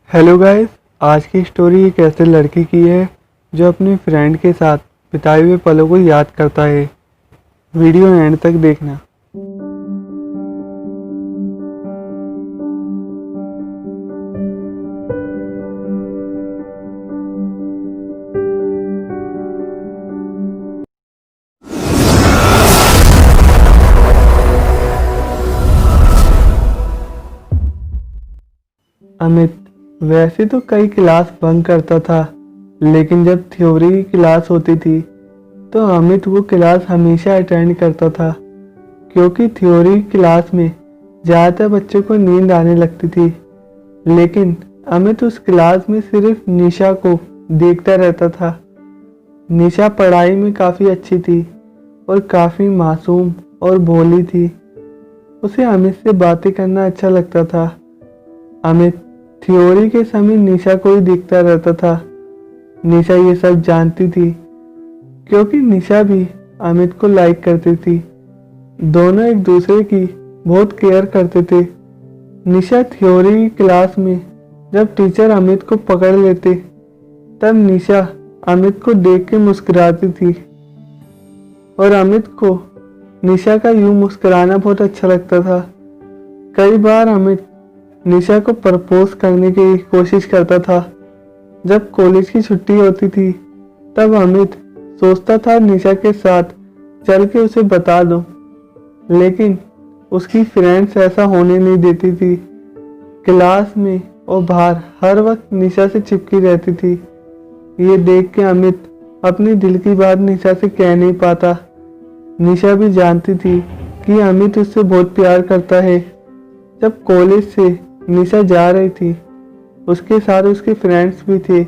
Hello guys, आज की story एक ऐसे लड़की की है जो अपने फ्रेंड के साथ बिताए हुए पलों को याद करता है। वीडियो एंड तक देखना। अमित वैसे तो कई क्लास बंक करता था, लेकिन जब थ्योरी की क्लास होती थी तो अमित वो क्लास हमेशा अटेंड करता था, क्योंकि थ्योरी क्लास में ज़्यादातर बच्चों को नींद आने लगती थी। लेकिन अमित उस क्लास में सिर्फ निशा को देखता रहता था। निशा पढ़ाई में काफ़ी अच्छी थी और काफ़ी मासूम और भोली थी। उसे अमित से बातें करना अच्छा लगता था। अमित थ्योरी के समय निशा को ही देखता रहता था। निशा ये सब जानती थी, क्योंकि निशा भी अमित को लाइक करती थी। दोनों एक दूसरे की बहुत केयर करते थे। निशा थ्योरी की क्लास में जब टीचर अमित को पकड़ लेते, तब निशा अमित को देख के मुस्कुराती थी और अमित को निशा का यूं मुस्कुराना बहुत अच्छा लगता था। कई बार अमित निशा को प्रपोज करने की कोशिश करता था। जब कॉलेज की छुट्टी होती थी, तब अमित सोचता था निशा के साथ चल के उसे बता दूं, लेकिन उसकी फ्रेंड्स ऐसा होने नहीं देती थी। क्लास में और बाहर हर वक्त निशा से चिपकी रहती थी। ये देख के अमित अपनी दिल की बात निशा से कह नहीं पाता। निशा भी जानती थी कि अमित उससे बहुत प्यार करता है। जब कॉलेज से निशा जा रही थी, उसके साथ उसके फ्रेंड्स भी थे,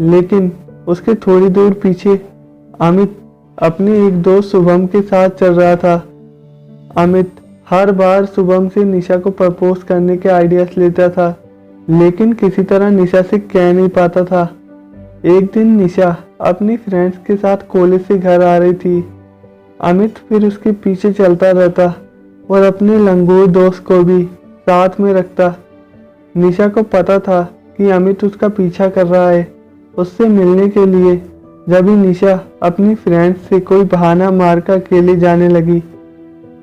लेकिन उसके थोड़ी दूर पीछे अमित अपने एक दोस्त शुभम के साथ चल रहा था। अमित हर बार शुभम से निशा को प्रपोज करने के आइडियाज लेता था, लेकिन किसी तरह निशा से कह नहीं पाता था। एक दिन निशा अपनी फ्रेंड्स के साथ कॉलेज से घर आ रही थी। अमित फिर उसके पीछे चलता रहता और अपने लंगूर दोस्त को भी साथ में रखता। निशा को पता था कि अमित उसका पीछा कर रहा है। उससे मिलने के लिए जब भी निशा अपनी फ्रेंड्स से कोई बहाना मारकर अकेले जाने लगी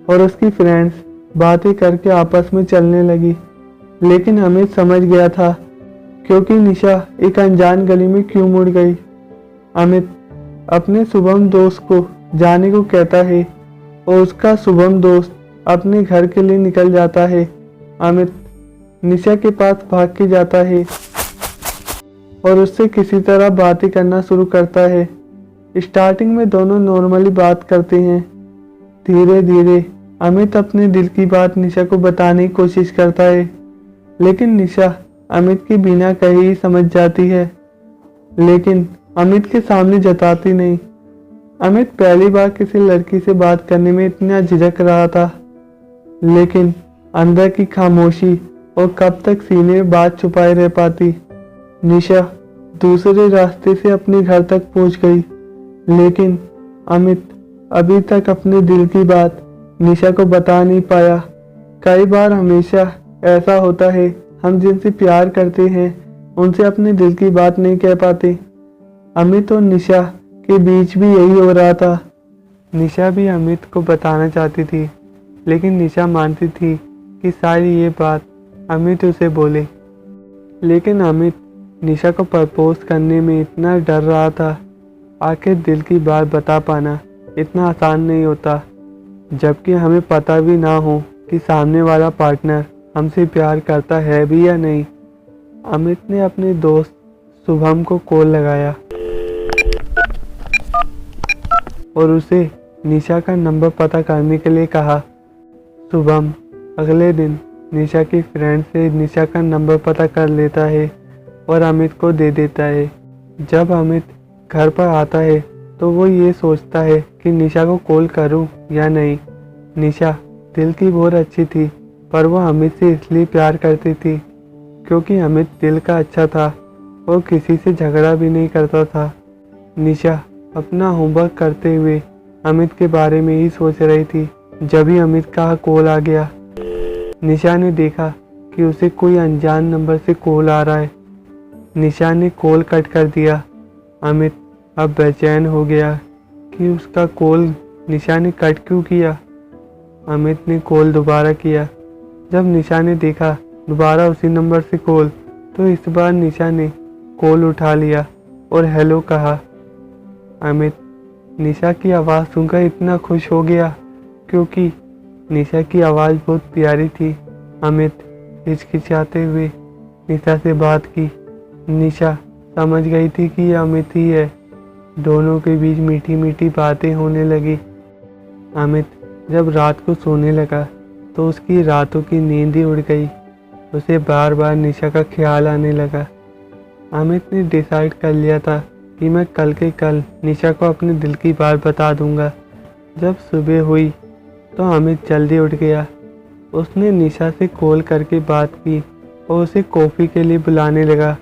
और उसकी फ्रेंड्स बातें करके आपस में चलने लगी, लेकिन अमित समझ गया था क्योंकि निशा एक अनजान गली में क्यों मुड़ गई। अमित अपने शुभम दोस्त को जाने को कहता है और उसका शुभम दोस्त अपने घर के लिए निकल जाता है। अमित निशा के पास भाग के जाता है और उससे किसी तरह बातें करना शुरू करता है। स्टार्टिंग में दोनों नॉर्मली बात करते हैं। धीरे धीरे अमित अपने दिल की बात निशा को बताने की कोशिश करता है, लेकिन निशा अमित के बिना कहे ही समझ जाती है, लेकिन अमित के सामने जताती नहीं। अमित पहली बार किसी लड़की से बात करने में इतना झिझक रहा था, लेकिन अंदर की खामोशी और कब तक सीने में बात छुपाए रह पाती। निशा दूसरे रास्ते से अपने घर तक पहुंच गई, लेकिन अमित अभी तक अपने दिल की बात निशा को बता नहीं पाया। कई बार हमेशा ऐसा होता है, हम जिनसे प्यार करते हैं उनसे अपने दिल की बात नहीं कह पाते। अमित और निशा के बीच भी यही हो रहा था। निशा भी अमित को बताना चाहती थी, लेकिन निशा मानती थी कि सारी ये बात अमित उसे बोले। लेकिन अमित निशा को प्रपोज करने में इतना डर रहा था। आखिर दिल की बात बता पाना इतना आसान नहीं होता, जबकि हमें पता भी ना हो कि सामने वाला पार्टनर हमसे प्यार करता है भी या नहीं। अमित ने अपने दोस्त शुभम को कॉल लगाया और उसे निशा का नंबर पता करने के लिए कहा। शुभम अगले दिन निशा की फ्रेंड से निशा का नंबर पता कर लेता है और अमित को दे देता है। जब अमित घर पर आता है तो वो ये सोचता है कि निशा को कॉल करूं या नहीं। निशा दिल की बहुत अच्छी थी, पर वो अमित से इसलिए प्यार करती थी क्योंकि अमित दिल का अच्छा था और किसी से झगड़ा भी नहीं करता था। निशा अपना होमवर्क करते हुए अमित के बारे में ही सोच रही थी, जब ही अमित का कॉल आ गया। निशा ने देखा कि उसे कोई अनजान नंबर से कॉल आ रहा है। निशा ने कॉल कट कर दिया। अमित अब बेचैन हो गया कि उसका कॉल निशा ने कट क्यों किया। अमित ने कॉल दोबारा किया। जब निशा ने देखा दोबारा उसी नंबर से कॉल, तो इस बार निशा ने कॉल उठा लिया और हेलो कहा। अमित निशा की आवाज़ सुनकर इतना खुश हो गया क्योंकि निशा की आवाज़ बहुत प्यारी थी। अमित हिचकिचाते हुए निशा से बात की। निशा समझ गई थी कि यह अमित ही है। दोनों के बीच मीठी मीठी बातें होने लगी। अमित जब रात को सोने लगा तो उसकी रातों की नींद ही उड़ गई। उसे बार बार निशा का ख्याल आने लगा। अमित ने डिसाइड कर लिया था कि मैं कल के कल निशा को अपने दिल की बात बता दूंगा। जब सुबह हुई तो अमित जल्दी उठ गया। उसने निशा से कॉल करके बात की और उसे कॉफ़ी के लिए बुलाने लगा।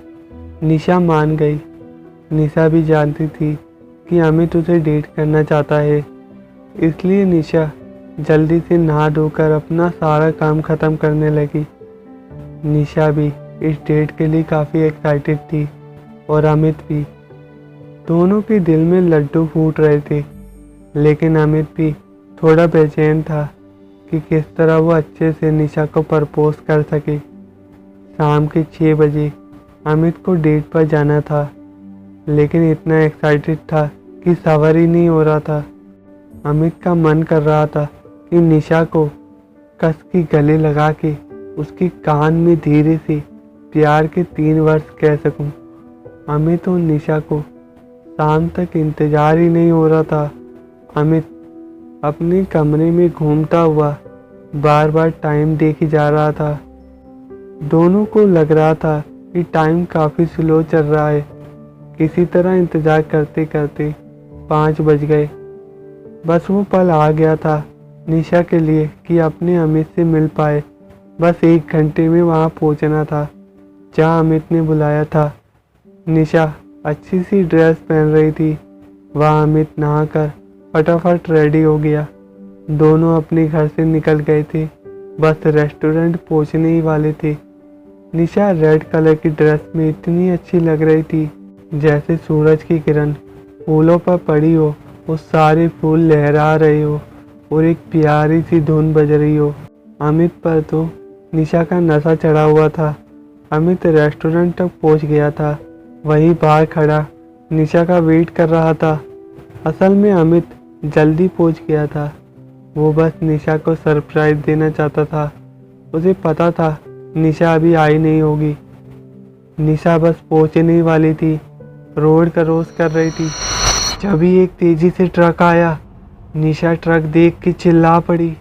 निशा मान गई। निशा भी जानती थी कि अमित उसे डेट करना चाहता है, इसलिए निशा जल्दी से नहा धोकर अपना सारा काम ख़त्म करने लगी। निशा भी इस डेट के लिए काफ़ी एक्साइटेड थी और अमित भी। दोनों के दिल में लड्डू फूट रहे थे, लेकिन अमित भी थोड़ा बेचैन था कि किस तरह वो अच्छे से निशा को प्रपोज कर सके। शाम के 6 बजे अमित को डेट पर जाना था, लेकिन इतना एक्साइटेड था कि सबर ही नहीं हो रहा था। अमित का मन कर रहा था कि निशा को कस की गले लगा के उसके कान में धीरे से प्यार के 3 वर्ष कह सकूं। अमित और निशा को शाम तक इंतजार ही नहीं हो रहा था। अमित अपने कमरे में घूमता हुआ बार बार टाइम देखे जा रहा था। दोनों को लग रहा था कि टाइम काफ़ी स्लो चल रहा है। किसी तरह इंतज़ार करते करते 5 बज गए। बस वो पल आ गया था निशा के लिए कि अपने अमित से मिल पाए। बस 1 घंटे में वहाँ पहुँचना था जहाँ अमित ने बुलाया था। निशा अच्छी सी ड्रेस पहन रही थी। वहाँ अमित नहाकर फटाफट रेडी हो गया। दोनों अपने घर से निकल गए थे। बस रेस्टोरेंट पहुँचने ही वाले थे। निशा रेड कलर की ड्रेस में इतनी अच्छी लग रही थी जैसे सूरज की किरण फूलों पर पड़ी हो, वो सारे फूल लहरा रहे हो और एक प्यारी सी धुन बज रही हो। अमित पर तो निशा का नशा चढ़ा हुआ था। अमित रेस्टोरेंट तक पहुंच गया था। वहीं बाहर खड़ा निशा का वेट कर रहा था। असल में अमित जल्दी पहुंच गया था। वो बस निशा को सरप्राइज देना चाहता था। उसे पता था निशा अभी आई नहीं होगी। निशा बस पहुंचने ही वाली थी। रोड क्रॉस कर रही थी, जभी एक तेजी से ट्रक आया। निशा ट्रक देख के चिल्ला पड़ी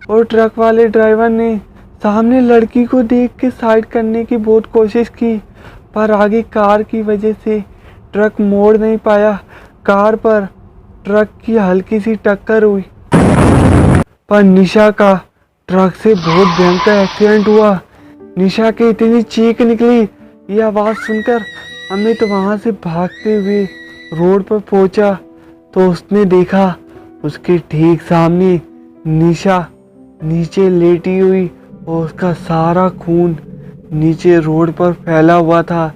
और ट्रक वाले ड्राइवर ने सामने लड़की को देख के साइड करने की बहुत कोशिश की, पर आगे कार की वजह से ट्रक मोड़ नहीं पाया। कार पर ट्रक की हल्की सी टक्कर हुई, पर निशा का ट्रक से बहुत भयंकर एक्सीडेंट हुआ। निशा की इतनी चीख निकली, ये आवाज़ सुनकर अमित वहाँ से भागते हुए रोड पर पहुंचा तो उसने देखा उसके ठीक सामने निशा नीचे लेटी हुई और उसका सारा खून नीचे रोड पर फैला हुआ था।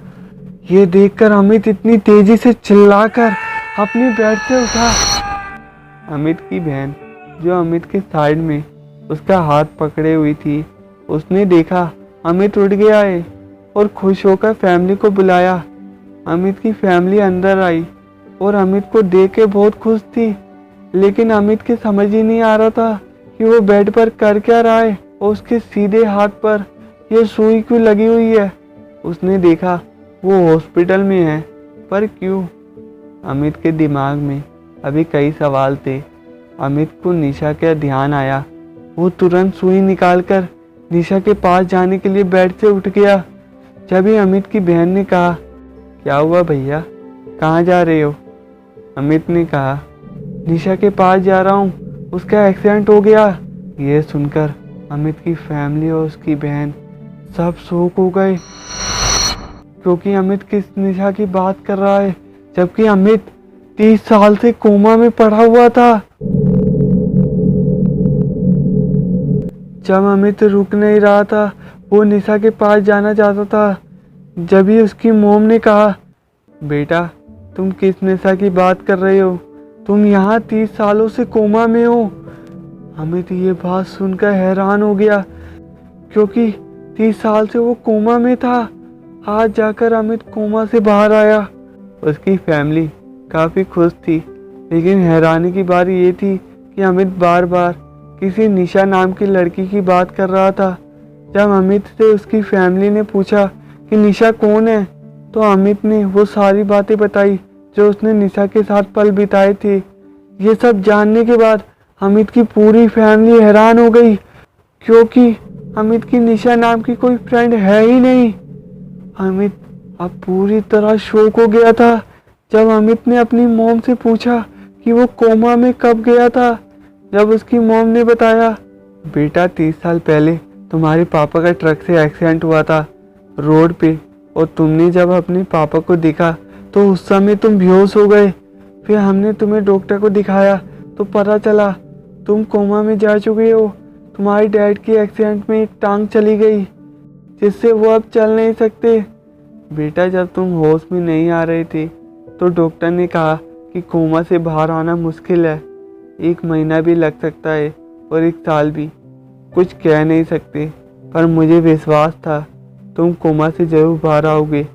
ये देखकर अमित इतनी तेजी से चिल्लाकर अपने बेड से उठा। अमित की बहन जो अमित के साइड में उसका हाथ पकड़े हुई थी, उसने देखा अमित उठ गया है और खुश होकर फैमिली को बुलाया। अमित की फैमिली अंदर आई और अमित को देख के बहुत खुश थी, लेकिन अमित के समझ ही नहीं आ रहा था कि वो बेड पर कर क्या रहा है और उसके सीधे हाथ पर ये सुई क्यों लगी हुई है। उसने देखा वो हॉस्पिटल में है, पर क्यों? अमित के दिमाग में अभी कई सवाल थे। अमित को निशा का ध्यान आया। वो तुरंत सुई निकालकर निशा के पास जाने के लिए बेड से उठ गया। जब ही अमित की बहन ने कहा, क्या हुआ भैया, कहाँ जा रहे हो? अमित ने कहा, निशा के पास जा रहा हूँ, उसका एक्सीडेंट हो गया। ये सुनकर अमित की फैमिली और उसकी बहन सब शॉक हो गए, क्योंकि अमित किस निशा की बात कर रहा है, जबकि अमित 30 साल से कोमा में पड़ा हुआ था। जब अमित रुक नहीं रहा था, वो निशा के पास जाना चाहता था, जब ही उसकी मोम ने कहा, बेटा तुम किस नशा की बात कर रहे हो, तुम यहाँ 30 सालों से कोमा में हो। अमित ये बात सुनकर हैरान हो गया, क्योंकि 30 साल से वो कोमा में था। आज जाकर अमित कोमा से बाहर आया। उसकी फैमिली काफ़ी खुश थी, लेकिन हैरानी की बात ये थी कि अमित बार बार किसी निशा नाम की लड़की की बात कर रहा था। जब अमित से उसकी फैमिली ने पूछा कि निशा कौन है, तो अमित ने वो सारी बातें बताई जो उसने निशा के साथ पल बिताए थे। ये सब जानने के बाद अमित की पूरी फैमिली हैरान हो गई, क्योंकि अमित की निशा नाम की कोई फ्रेंड है ही नहीं। अमित अब पूरी तरह शॉक हो गया था जब अमित ने अपनी मॉम से पूछा कि वो कोमा में कब गया था। जब उसकी मॉम ने बताया, बेटा 30 साल पहले तुम्हारे पापा का ट्रक से एक्सीडेंट हुआ था रोड पे, और तुमने जब अपने पापा को देखा तो उस समय तुम बेहोश हो गए। फिर हमने तुम्हें डॉक्टर को दिखाया तो पता चला तुम कोमा में जा चुके हो। तुम्हारे डैड के एक्सीडेंट में एक टांग चली गई, जिससे वो अब चल नहीं सकते। बेटा जब तुम होश में नहीं आ रहे थे तो डॉक्टर ने कहा कि कोमा से बाहर आना मुश्किल है, 1 महीना भी लग सकता है और 1 साल भी। कुछ कह नहीं सकते, पर मुझे विश्वास था तुम कोमा से जरूर बाहर आओगे।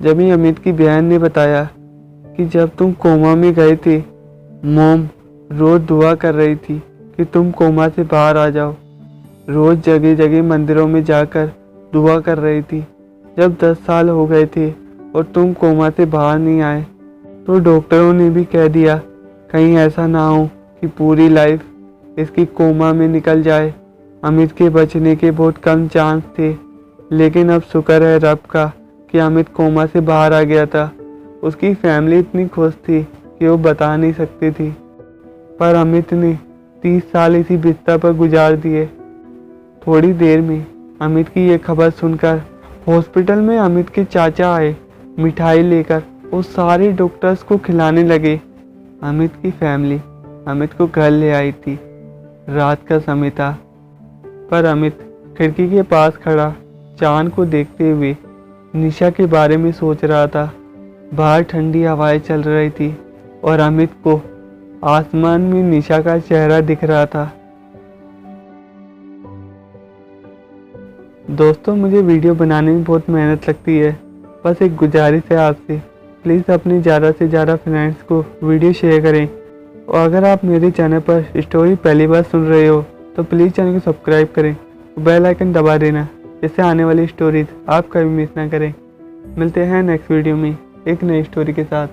जब ही अमित की बहन ने बताया कि जब तुम कोमा में गए थे, मॉम रोज दुआ कर रही थी कि तुम कोमा से बाहर आ जाओ। रोज जगह जगह मंदिरों में जाकर दुआ कर रही थी। जब 10 साल हो गए थे और तुम कोमा से बाहर नहीं आए, तो डॉक्टरों ने भी कह दिया कहीं ऐसा ना हो कि पूरी लाइफ इसकी कोमा में निकल जाए। अमित के बचने के बहुत कम चांस थे, लेकिन अब शुक्र है रब का कि अमित कोमा से बाहर आ गया था। उसकी फैमिली इतनी खुश थी कि वो बता नहीं सकती थी, पर अमित ने 30 साल इसी बिस्तर पर गुजार दिए। थोड़ी देर में अमित की ये खबर सुनकर हॉस्पिटल में अमित के चाचा आए मिठाई लेकर, वो सारे डॉक्टर्स को खिलाने लगे। अमित की फैमिली अमित को घर ले आई थी। रात का समय था, पर अमित खिड़की के पास खड़ा चांद को देखते हुए निशा के बारे में सोच रहा था। बाहर ठंडी हवाएं चल रही थी और अमित को आसमान में निशा का चेहरा दिख रहा था। दोस्तों, मुझे वीडियो बनाने में बहुत मेहनत लगती है। बस एक गुजारिश है आपसे, प्लीज़ अपने ज़्यादा से ज़्यादा फ्रेंड्स को वीडियो शेयर करें। और अगर आप मेरे चैनल पर स्टोरी पहली बार सुन रहे हो तो प्लीज़ चैनल को सब्सक्राइब करें, बेल आइकन दबा देना, जिससे आने वाली स्टोरीज आप कभी मिस ना करें। मिलते हैं नेक्स्ट वीडियो में एक नई स्टोरी के साथ।